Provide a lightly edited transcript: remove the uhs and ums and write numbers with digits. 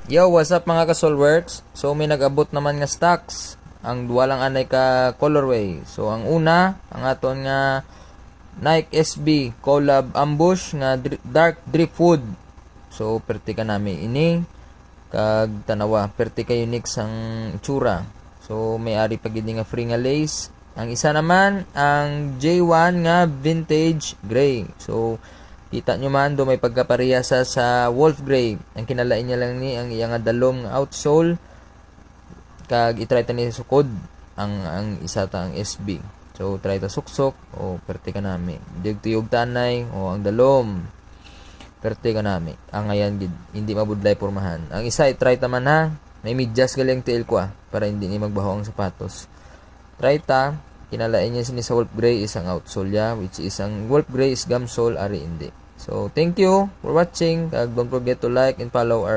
Yo, what's up mga ka-Solworks? So may nag-abot naman nga stocks. Ang duwa lang anay ka colorway. So ang una, ang aton nga Nike SB Collab Ambush nga Dark Driftwood. So perti ka nami ini kag tanawa, perti ka unique sang itsura. So may ari pa gid nga free nga lace. Ang isa naman ang J1 nga vintage gray. So kita nyo man, do may pagkapareha sa Wolf Grey. Ang kinalain niya lang ni ang iyang dalom nga outsole. Kag itry ta ni sukod ang isa ta ang SB. So try ta suksok o perte ka nami. Digtuyog tanay o ang dalom. Perte ka nami. Ang ayan gid hindi mabudlay pormahan. Ang isa i-try ta man ha. May medyas galing tiil ko para hindi ni magbaho ang sapatos. Try ta. Kinalain niya sini sa Wolf Grey isang outsole ya, which is ang Wolf Grey is gum sole, ari hindi. So thank you for watching. Don't forget to like and follow our